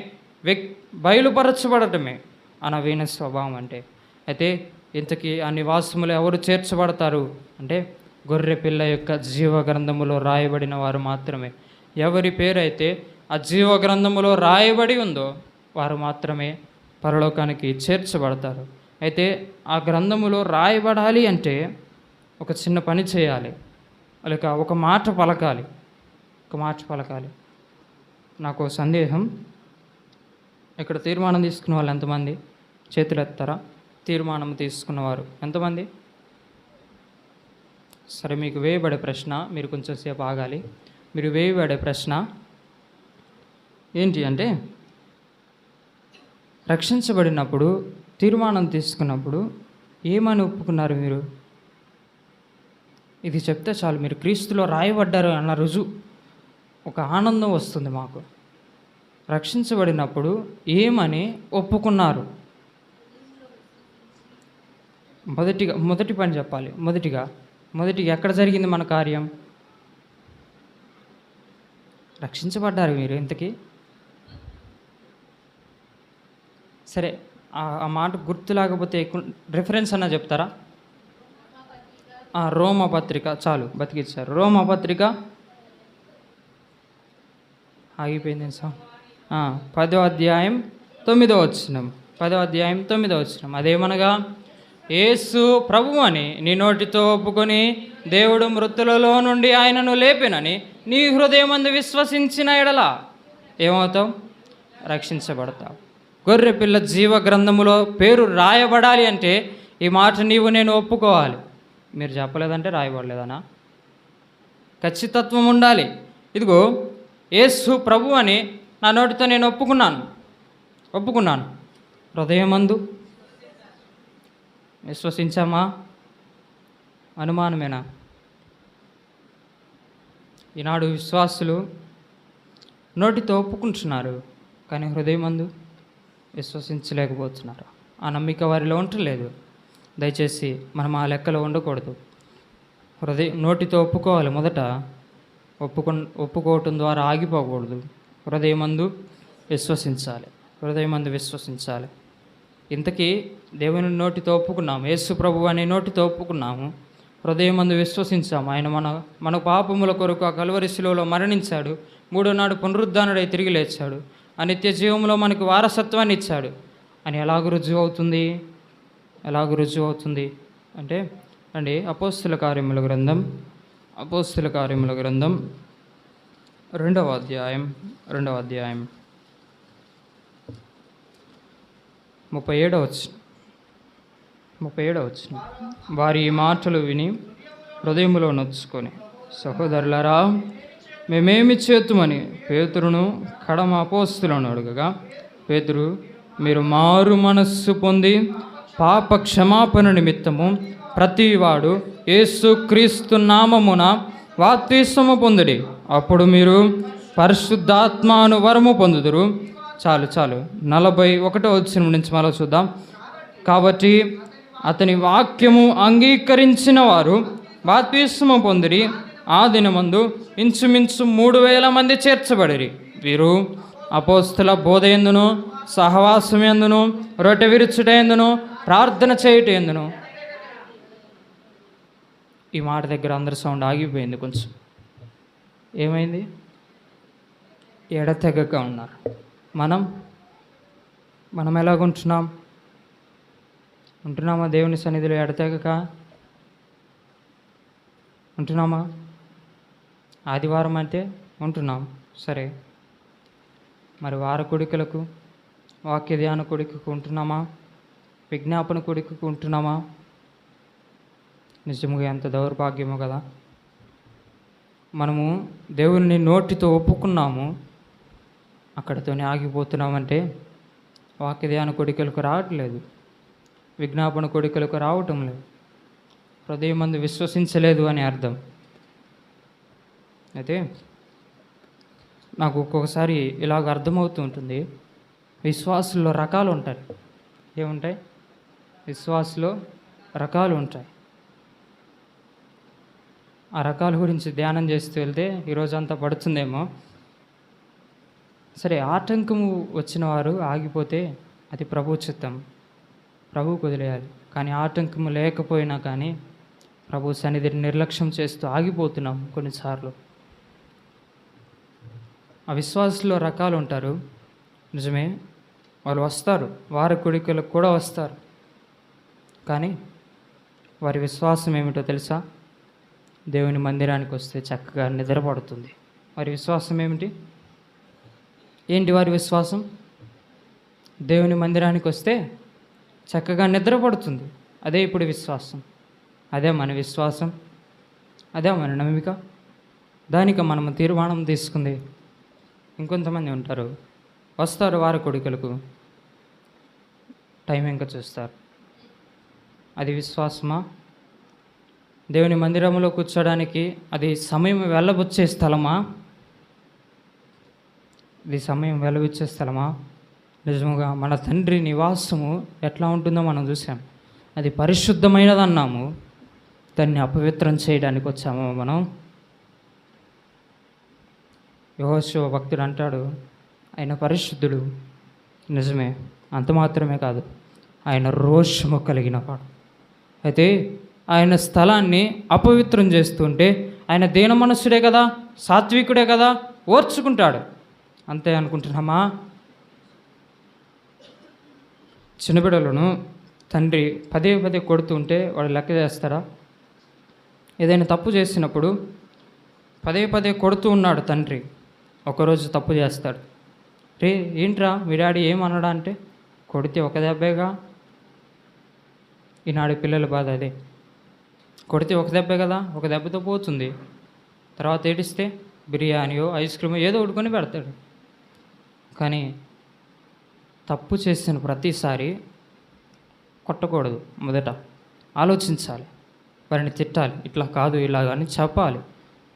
బయలుపరచబడటమే ఆ నవీన స్వభావం అంటే. అయితే ఇంతకీ ఆ నివాసములు ఎవరు చేర్చబడతారు అంటే గొర్రె పిల్ల యొక్క జీవ గ్రంథములో రాయబడిన వారు మాత్రమే. ఎవరి పేరైతే ఆ జీవ గ్రంథములో రాయబడి ఉందో వారు మాత్రమే పరలోకానికి చేర్చబడతారు. అయితే ఆ గ్రంథములో రాయబడాలి అంటే ఒక చిన్న పని చేయాలి, లేక ఒక మాట పలకాలి. నాకు సందేహం, ఇక్కడ తీర్మానం తీసుకున్న వాళ్ళు ఎంతమంది? చేతులు ఎత్తారా? తీర్మానం తీసుకున్నవారు ఎంతమంది? సరే, మీకు వేయబడే ప్రశ్న, మీరు కొంచెం సేపు ఆగాలి. మీరు వేయబడే ప్రశ్న ఏంటి అంటే, రక్షించబడినప్పుడు, తీర్మానం తీసుకున్నప్పుడు ఏమని ఒప్పుకున్నారు మీరు? ఇది చెప్తే చాలు, మీరు క్రీస్తులో రాయబడ్డారు అన్న రుజువు, ఒక ఆనందం వస్తుంది మాకు. రక్షించబడినప్పుడు ఏమని ఒప్పుకున్నారు? మొదటి పని చెప్పాలి. మొదటిగా ఎక్కడ జరిగింది మన కార్యం? రక్షించబడ్డారు మీరు ఇంతకీ. సరే, ఆ మాట గుర్తు లేకపోతే రిఫరెన్స్ అన్న చెప్తారా? రోమపత్రిక, చాలు బతికిచ్చారు. రోమపత్రిక ఆగిపోయింది సార్. 10వ అధ్యాయం 9వ వచనం. అదేమనగా, యేసు ప్రభువు అని నీ నోటితో ఒప్పుకొని దేవుడు మృతులలో నుండి ఆయనను లేపెనని నీ హృదయమందు విశ్వసించిన ఎడల ఏమవుతావు? రక్షించబడతావు. గొర్రె పిల్ల జీవ గ్రంథములో పేరు రాయబడాలి అంటే ఈ మాట నేను ఒప్పుకోవాలి. మీరు చెప్పలేదంటే రాయబడలేదనా? ఖచ్చితత్వం ఉండాలి. ఇదిగో యేసు ప్రభు అని నా నోటితో నేను ఒప్పుకున్నాను. హృదయమందు విశ్వసించామా? అనుమానమేనా? ఈనాడు విశ్వాసులు నోటితో ఒప్పుకుంటున్నారు, కానీ హృదయమందు విశ్వసించలేకపోతున్నారు. ఆ నమ్మిక వారిలో ఉండలేదు. దయచేసి మనం ఆ లెక్కలో ఉండకూడదు. నోటితో ఒప్పుకోవాలి. మొదట ఒప్పుకోవటం ద్వారా ఆగిపోకూడదు. హృదయమందు విశ్వసించాలి. ఇంతకీ దేవుని నోటితో ఒప్పుకున్నాము, యేసు ప్రభు అనే నోటితో ఒప్పుకున్నాము, హృదయమందు విశ్వసించాము. ఆయన మన పాపముల కొరకు ఆ కలువరి శిలువలో మరణించాడు, 3వ నాడు పునరుద్ధానుడై తిరిగి లేచాడు, ఆ నిత్య జీవంలో మనకు వారసత్వాన్ని ఇచ్చాడు అని ఎలాగ రుజువు అవుతుంది అంటే అండి, అపోస్తుల కార్యముల గ్రంథం 2వ అధ్యాయం 37వ వచనం. వారి ఈ మాటలు విని హృదయములో నొచ్చుకొని, సహోదరులారా, మేమేమి చేతుమని పేతురును కడమ అపోస్తులను అడగగా, పేతురు, మీరు మారు మనస్సు పొంది పాప క్షమాపణ నిమిత్తము ప్రతివాడు యేసుక్రీస్తు నామమున బాప్తిస్మము పొందుడి, అప్పుడు మీరు పరిశుద్ధాత్మను వరము పొందుదురు. చాలు 41వ వచనం నుంచి మళ్ళీ చూద్దాం. కాబట్టి అతని వాక్యము అంగీకరించిన వారు బాప్తిస్మము పొందిరి. ఆ దినమందు ఇంచుమించు 3,000 మంది చేర్చబడిరి. వీరు అపోస్తల బోధ యందును, సహవాసం యందును, రొట్టె విరుచుట యందును, ప్రార్థన చేయుట యందును. ఈ మాట దగ్గర అందరి సౌండ్ ఆగిపోయింది. కొంచెం ఏమైంది? ఎడతెగక ఉన్నారు. మనం ఎలాగుంటున్నాం? ఉంటున్నామా దేవుని సన్నిధిలో ఎడతెగక? ఉంటున్నామా? ఆదివారం అంటే ఉంటున్నాం, సరే. మరి వార కొడికలకు, వాక్య ధ్యాన కొడికకు ఉంటున్నామా? విజ్ఞాపన కొడికకు ఉంటున్నామా? నిజముగా ఎంత దౌర్భాగ్యమో కదా. మనము దేవుని నోటితో ఒప్పుకున్నాము, అక్కడితోనే ఆగిపోతున్నామంటే వాక్య ధ్యాన కొడికలకు రావట్లేదు, విజ్ఞాపన కొడికలకు రావటం లేదు, హృదయం మందు విశ్వసించలేదు అని అర్థం. అయితే నాకు ఒక్కొక్కసారి ఇలాగ అర్థమవుతూ ఉంటుంది. విశ్వాసుల్లో రకాలు ఉంటాయి. ఏముంటాయి? విశ్వాసులో రకాలు ఉంటాయి. ఆ రకాల గురించి ధ్యానం చేస్తూ వెళ్తే ఈరోజంతా పడుతుందేమో. సరే, ఆటంకము వచ్చిన వారు ఆగిపోతే అది ప్రభు చిత్తం, ప్రభువుకు వదిలేయాలి. కానీ ఆటంకము లేకపోయినా కానీ ప్రభు సన్నిధిని నిర్లక్ష్యం చేస్తూ ఆగిపోతున్నాం కొన్నిసార్లు. ఆ విశ్వాసులో రకాలు ఉంటారు, నిజమే. వాళ్ళు వస్తారు, వారి కొడుకులకు కూడా వస్తారు. కానీ వారి విశ్వాసం ఏమిటో తెలుసా? దేవుని మందిరానికి వస్తే చక్కగా నిద్రపడుతుంది. వారి విశ్వాసం ఏమిటి? ఏంటి వారి విశ్వాసం? దేవుని మందిరానికి వస్తే చక్కగా నిద్రపడుతుంది. అదే ఇప్పుడు విశ్వాసం. అదే మన విశ్వాసం, అదే మన నమ్మిక. దానికి మనము తీర్మానం తీసుకుంది. ఇంకొంతమంది ఉంటారు, వస్తారు వారి కొడుకులకు, టైం ఇంకా చూస్తారు. అది విశ్వాసమా? దేవుని మందిరంలో కూర్చోడానికి అది సమయం వెళ్ళబుచ్చే స్థలమా? ఇది సమయం వెళ్ళబుచ్చే స్థలమా? నిజముగా మన తండ్రి నివాసము ఎట్లా ఉంటుందో మనం చూసాం. అది పరిశుద్ధమైనది అన్నాము, దాన్ని అపవిత్రం చేయడానికి వచ్చాము మనం. యెహోషువ భక్తుడు అంటాడు, ఆయన పరిశుద్ధుడు. నిజమే, అంత మాత్రమే కాదు, ఆయన రోషము కలిగిన వాడు. అయితే ఆయన స్థలాన్ని అపవిత్రం చేస్తుంటే ఆయన దీన మనస్సుడే కదా, సాత్వికుడే కదా, ఓర్చుకుంటాడు. అంతే అనుకుంటున్నామా? చిన్నబిడ్డలను తండ్రి పదే కొడుతూ ఉంటే వాడు లెక్క చేస్తారా? ఏదైనా తప్పు చేసినప్పుడు పదే కొడుతూ ఉన్నాడు తండ్రి. ఒకరోజు తప్పు చేస్తాడు. రే ఏంట్రా మీ డాడీ ఏమనడా అంటే, కొడితే ఒక దెబ్బేగా. ఈనాడు పిల్లల బాధ అదే. కొడితే ఒక దెబ్బే కదా, ఒక దెబ్బతో పోతుంది. తర్వాత ఏడిస్తే బిర్యానీయో ఐస్ క్రీమో ఏదో ఉడుకొని పెడతాడు. కానీ తప్పు చేసిన ప్రతిసారి కొట్టకూడదు. మొదట ఆలోచించాలి, వారిని తిట్టాలి, ఇట్లా కాదు ఇలాగని చెప్పాలి.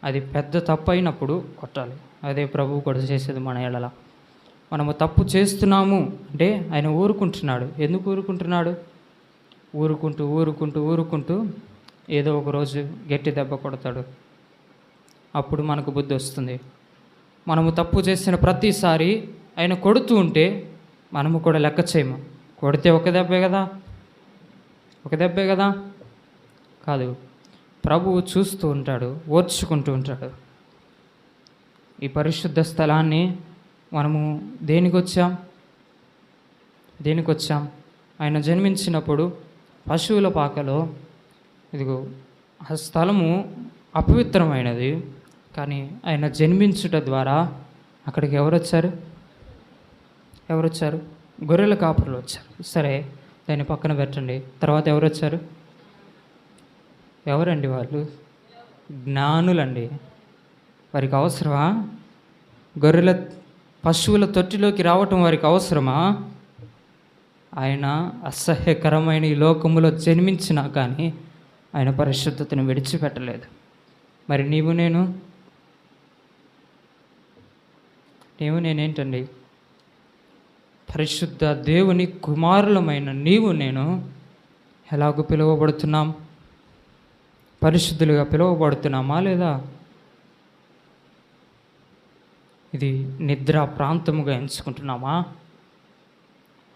అది పెద్ద తప్పు అయినప్పుడు కొట్టాలి. అదే ప్రభువు కూడా చేసేది మన ఎడల. మనము తప్పు చేస్తున్నాము అంటే ఆయన ఊరుకుంటున్నాడు. ఎందుకు ఊరుకుంటున్నాడు? ఊరుకుంటూ ఏదో ఒకరోజు గట్టి దెబ్బ కొడతాడు. అప్పుడు మనకు బుద్ధి వస్తుంది. మనము తప్పు చేసిన ప్రతిసారి ఆయన కొడుతూ ఉంటే మనము కూడా లెక్క చేయము. కొడితే ఒక దెబ్బే కదా కాదు. ప్రభువు చూస్తూ ఉంటాడు, ఓర్చుకుంటూ ఉంటాడు. ఈ పరిశుద్ధ స్థలాన్ని మనము దేనికి వచ్చాం? ఆయన జన్మించినప్పుడు పశువుల పాకలో, ఇదిగో ఆ స్థలము అపవిత్రమైనది. కానీ ఆయన జన్మించుట ద్వారా అక్కడికి ఎవరు వచ్చారు? గొర్రెల కాపరులు వచ్చారు. సరే, దాన్ని పక్కన పెట్టండి. తర్వాత ఎవరు వచ్చారు? ఎవరండి వాళ్ళు? జ్ఞానులండి. వారికి అవసరమా? పశువుల తొట్టిలోకి రావటం వారికి అవసరమా? ఆయన అసహ్యకరమైన ఈ లోకములో జన్మించినా కానీ ఆయన పరిశుద్ధతను విడిచిపెట్టలేదు. మరి నీవు నేనేంటండి? పరిశుద్ధ దేవుని కుమారులమైన నీవు నేను ఎలాగూ పిలువబడుతున్నాం? పరిశుద్ధులుగా పిలువబడుతున్నామా లేదా? ఇది నిద్ర ప్రాంతముగా ఎంచుకుంటున్నామా,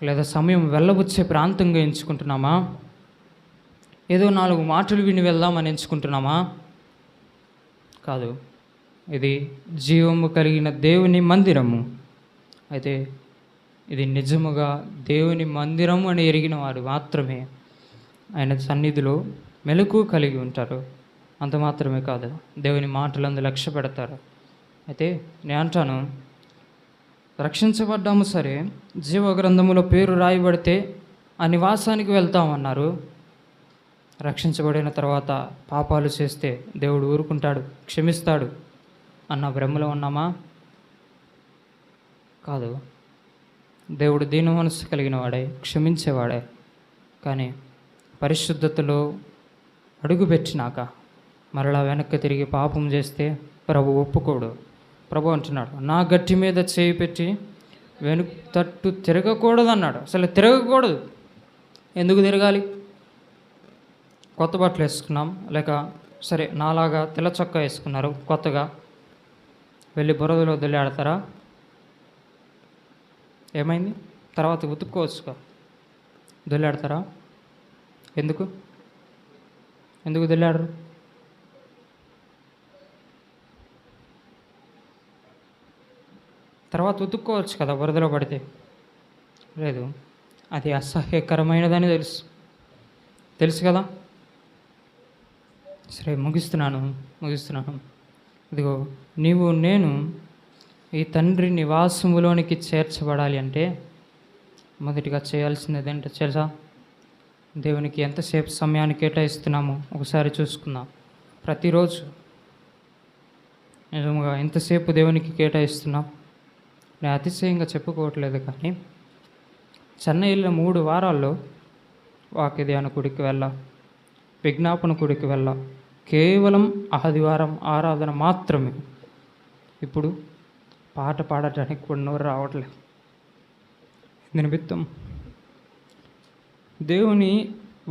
లేదా సమయం వెళ్ళబుచ్చే ప్రాంతంగా ఎంచుకుంటున్నామా? ఏదో 4 మాటలు విని వెళ్దామని ఎంచుకుంటున్నామా? కాదు, ఇది జీవము కలిగిన దేవుని మందిరము. అయితే ఇది నిజముగా దేవుని మందిరము అని ఎరిగిన వారు మాత్రమే ఆయన సన్నిధిలో మెలకువ కలిగి ఉంటారు. అంత మాత్రమే కాదు, దేవుని మాటలందు లక్ష్య పెడతారు. అయితే నేను అంటాను, రక్షించబడ్డాము సరే, జీవ గ్రంథములో పేరు రాయబడితే ఆ నివాసానికి వెళ్తామన్నారు. రక్షించబడిన తర్వాత పాపాలు చేస్తే దేవుడు ఊరుకుంటాడు, క్షమిస్తాడు అన్న భ్రమలో ఉన్నామా? కాదు, దేవుడు దీన మనసు కలిగిన వాడే, క్షమించేవాడే. కానీ పరిశుద్ధతలో అడుగుపెట్టినాక మరలా వెనక్కి తిరిగి పాపం చేస్తే ప్రభు ఒప్పుకోడు. ప్రభు అంటున్నాడు, నా గట్టి మీద చేయి పెట్టి వెనుక తట్టు తిరగకూడదు అన్నాడు. అసలు తిరగకూడదు. ఎందుకు తిరగాలి? కొత్త బట్టలు వేసుకున్నాం, లేక సరే నాలాగా తెల్ల చొక్కా వేసుకున్నారు కొత్తగా, వెళ్ళి బురదలో వదిలేడతారా? ఏమైంది? తర్వాత ఉతుక్కోవచ్చుగా, వదిలేడతారా? ఎందుకు వదిలేడరు? తర్వాత ఉతుక్కోవచ్చు కదా బురదలో పడితే. లేదు, అది అసహ్యకరమైనదని తెలుసు కదా. సరే, ముగిస్తున్నాను. ఇదిగో, నీవు నేను ఈ తండ్రి నివాసములోనికి చేర్చబడాలి అంటే మొదటిగా చేయాల్సింది ఏంటో తెలుసా? దేవునికి ఎంతసేపు సమయాన్ని కేటాయిస్తున్నామో ఒకసారి చూసుకుందాం. ప్రతిరోజు నిజంగా ఎంతసేపు దేవునికి కేటాయిస్తున్నాం? నేను అతిశయంగా చెప్పుకోవట్లేదు, కానీ చెన్నైలో 3 వారాల్లో వాక్య ధ్యాన కూడికి వెళ్ళా, విజ్ఞాపన కూడికి వెళ్ళా, కేవలం ఆదివారం ఆరాధన మాత్రమే. ఇప్పుడు పాట పాడటానికి కూడా నోరు రావట్లేదు. నిమిత్తం దేవుని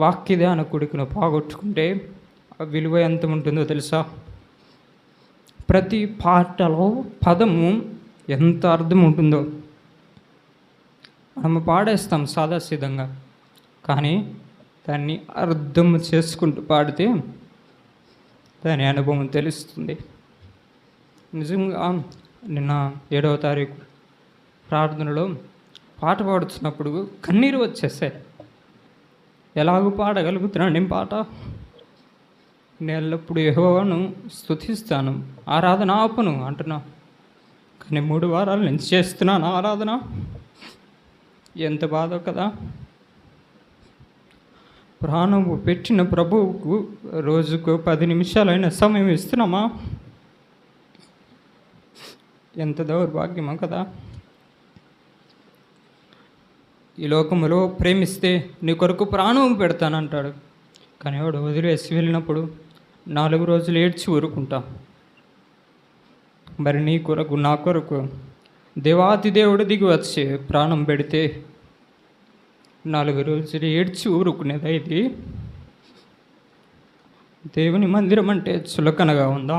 వాక్య ధ్యాన కూడికను పోగొట్టుకుంటే ఆ విలువ ఎంత ఉంటుందో తెలుసా? ప్రతి పాటలో పదము ఎంత అర్థం ఉంటుందో. మనము పాడేస్తాం సాదాసీదంగా, కానీ దాన్ని అర్థం చేసుకుంటూ పాడితే దాని అనుభవం తెలుస్తుంది. నిజంగా నిన్న 7వ తారీఖు ప్రార్థనలో పాట పాడుతున్నప్పుడు కన్నీరు వచ్చేసాయి. ఎలాగూ పాడగలుగుతున్నాను నేను పాట? నేను ఎల్లప్పుడూ యెహోవాను స్తుతిస్తాను, ఆరాధన ఆపను అంటున్నా. కానీ 3 వారాల నుంచి చేస్తున్నాను ఆరాధన. ఎంత బాధ కదా. ప్రాణము పెట్టిన ప్రభువుకు రోజుకు 10 నిమిషాలైన సమయం ఇస్తున్నామా? ఎంత దౌర్భాగ్యమో కదా. ఈ లోకములో ప్రేమిస్తే నీ కొరకు ప్రాణం పెడతానంటాడు, కానీ వాడు వదిలేసి వెళ్ళినప్పుడు 4 రోజులు ఏడ్చి ఊరుకుంటా. మరి నీ కొరకు నా కొరకు దేవాతి దేవుడు దిగి వచ్చి ప్రాణం పెడితే 4 రోజులు ఏడ్చి ఊరుకునేది ఇది? దేవుని మందిరం అంటే చులకనగా ఉందా?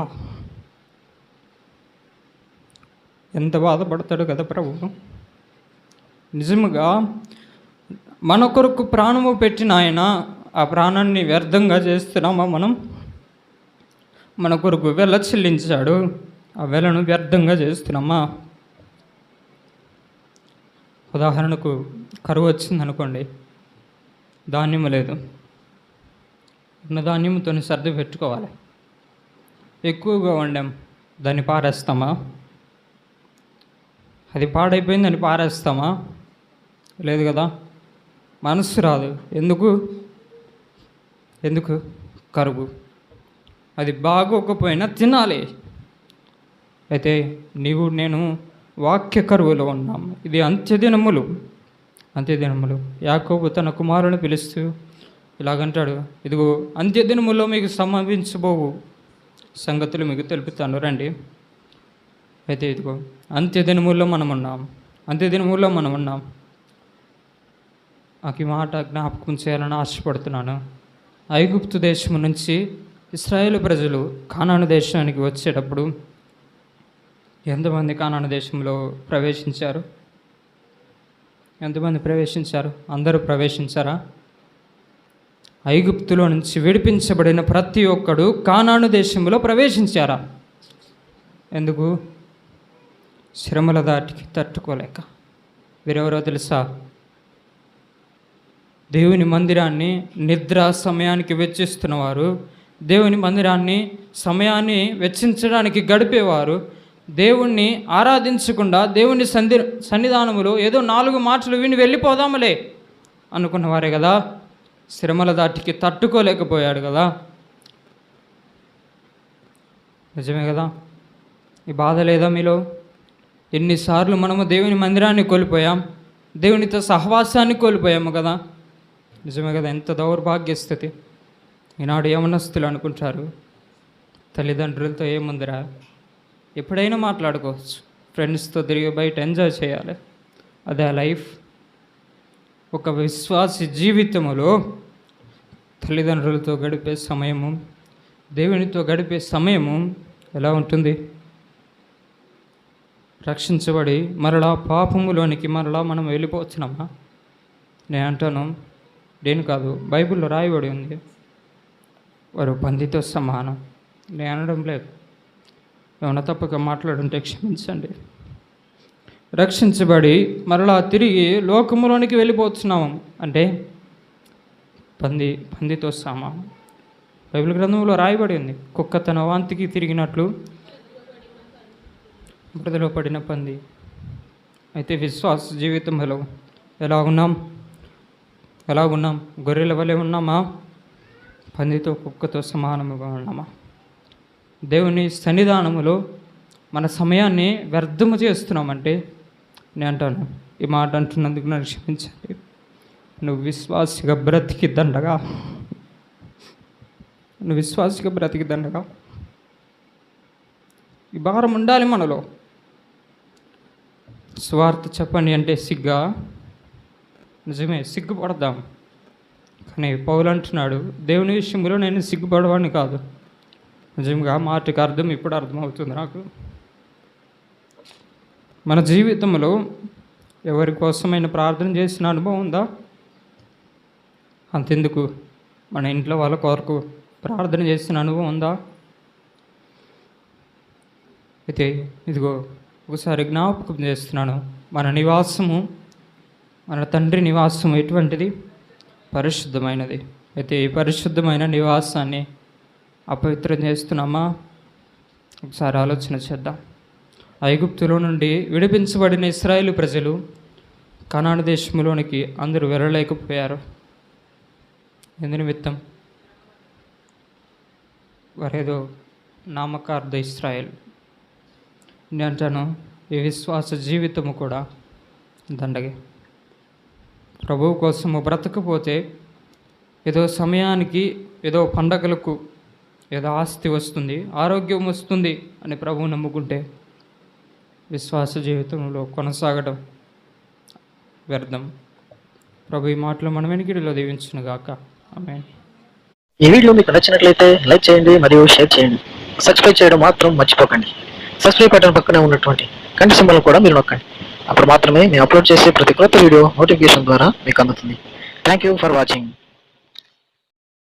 ఎంత బాధపడతాడు కదా ప్రభువు. నిజముగా మన కొరకు ప్రాణము పెట్టిన ఆయన ఆ ప్రాణాన్ని వ్యర్థంగా చేస్తున్నామా మనం? మన కొరకు వెల చెల్లించాడు, ఆ వెలను వ్యర్థంగా చేస్తున్నామా? ఉదాహరణకు కరువు వచ్చిందనుకోండి, ధాన్యము లేదు, ఉన్న ధాన్యముతో సర్ది పెట్టుకోవాలి. ఎక్కువగా వండాం, దాన్ని పారేస్తామా? అది పాడైపోయిందని పారేస్తామా? లేదు కదా. మనసు రాదు. ఎందుకు? కరువు. అది బాగోకపోయినా తినాలి. అయితే నీవు నేను వాక్య కరువులో ఉన్నాం. ఇది అంత్యదినములు. అంత్యదినములు. యాకోబు తన కుమారుని పిలుస్తూ ఇలాగంటాడు, ఇదిగో అంత్యదినములో మీకు సంభవించబోవు సంగతులు మీకు తెలుపుతాను రండి. అయితే ఇదిగో అంత్యదినముల్లో మనం ఉన్నాం. నాకు ఈ మాట జ్ఞాపకం చేయాలని ఆశపడుతున్నాను. ఐగుప్తు దేశం నుంచి ఇశ్రాయేలు ప్రజలు కానాను దేశానికి వచ్చేటప్పుడు ఎంతమంది కానాను దేశంలో ప్రవేశించారు? ఎంతమంది ప్రవేశించారు? అందరూ ప్రవేశించారా? ఐగుప్తులో నుంచి విడిపించబడిన ప్రతి ఒక్కడు కానాను దేశంలో ప్రవేశించారా? ఎందుకు? శ్రమల దాటికి తట్టుకోలేక. వీరెవరో తెలుసా? దేవుని మందిరాన్ని నిద్ర సమయానికి వెచ్చిస్తున్నవారు, దేవుని మందిరాన్ని సమయాన్ని వెచ్చించడానికి గడిపేవారు, దేవుణ్ణి ఆరాధించకుండా దేవుని సన్నిధానములో ఏదో 4 మాటలు విని వెళ్ళిపోదాములే అనుకున్నవారే కదా. శ్రమల దాటికి తట్టుకోలేకపోయాడు కదా. నిజమే కదా? ఈ బాధ లేదా మీలో? ఎన్నిసార్లు మనము దేవుని మందిరాన్ని కోల్పోయాం, దేవునితో సహవాసాన్ని కోల్పోయాము కదా. నిజమే కదా? ఎంత దౌర్భాగ్య స్థితి. ఈనాడు యవనస్తులు అనుకుంటారు, తల్లిదండ్రులతో ఏముందిరా, ఎప్పుడైనా మాట్లాడుకోవచ్చు, ఫ్రెండ్స్తో తిరిగి బయట ఎంజాయ్ చేయాలి, అదే లైఫ్. ఒక విశ్వాసి జీవితంలో తల్లిదండ్రులతో గడిపే సమయము, దేవునితో గడిపే సమయము ఎలా ఉంటుంది? రక్షించబడి మరలా పాపములోనికి మనం వెళ్ళిపోతున్నామా? నేను అంటాను, నేను కాదు, బైబిల్లో రాయబడి ఉంది, వారు పందితో సమానం. నేను అనడం లేదు, ఏమన్నా తప్పక మాట్లాడుంటే క్షమించండి. రక్షించబడి మరలా తిరిగి లోకములోనికి వెళ్ళిపోతున్నాము అంటే పందితో సమానం. బైబిల్ గ్రంథంలో రాయబడి ఉంది, కుక్క తన వాంతికి తిరిగినట్లు బురదలో పడిన పంది. అయితే విశ్వాస జీవితంలో ఎలా ఉన్నాం? గొర్రెల వలె ఉన్నామా? పందితో కుక్కతో సమానముగా ఉన్నామా? దేవుని సన్నిధానములో మన సమయాన్ని వ్యర్థము చేస్తున్నామంటే నేను అంటాను, ఈ మాట అంటున్నందుకు నన్ను క్షమించండి. నువ్వు విశ్వాసిగా బ్రతికి దండగా. ఈ భారం ఉండాలి మనలో. స్వార్థ చెప్పండి అంటే సిగ్గా? నిజమే, సిగ్గుపడదాం. కానీ పౌలు అంటున్నాడు, దేవుని విషయంలో నేను సిగ్గుపడవాడిని కాదు. నిజంగా మాటకి అర్థం ఇప్పుడు అర్థమవుతుంది నాకు. మన జీవితంలో ఎవరి కోసమైనా ప్రార్థన చేసిన అనుభవం ఉందా? అంతెందుకు, మన ఇంట్లో వాళ్ళ కొరకు ప్రార్థన చేసిన అనుభవం ఉందా? అయితే ఇదిగో ఒకసారి జ్ఞాపకం చేస్తున్నాను, మన తండ్రి నివాసము ఎటువంటిది? పరిశుద్ధమైనది. అయితే ఈ పరిశుద్ధమైన నివాసాన్ని అపవిత్రం చేస్తున్నామా? ఒకసారి ఆలోచన చేద్దాం. ఐగుప్తులో నుండి విడిపించబడిన ఇశ్రాయేలు ప్రజలు కనాను దేశంలోనికి అందరూ వెళ్ళలేకపోయారు. ఎందు నిమిత్తం? వారేదో నామకార్థ ఇశ్రాయేల్. నేను అంటాను, ఈ విశ్వాస జీవితము కూడా దండగే. ప్రభువు కోసము బ్రతకపోతే ఏదో సమయానికి, ఏదో పండగలకు, ఏదో ఆస్తి వస్తుంది, ఆరోగ్యం వస్తుంది అని ప్రభువు నమ్ముకుంటే విశ్వాస జీవితంలో కొనసాగడం వ్యర్థం. ప్రభు ఈ మాటలు మన వెనుకడిలో దీవించును గాక. ఆమేన్. ఈ వీడియో మీకు నచ్చినట్లయితే లైక్ చేయండి మరియు షేర్ చేయండి. సబ్స్క్రైబ్ చేయడం మాత్రం మర్చిపోకండి. సబ్స్క్రైబ్ బటన్ పక్కనే ఉన్నటువంటి గంట సింబల్ కూడా మీరు నొక్కండి. అప్పుడు మాత్రమే మేము అప్లోడ్ చేసే ప్రతి కొత్త వీడియో నోటిఫికేషన్ ద్వారా మీకు అందుతుంది. Thank you for watching.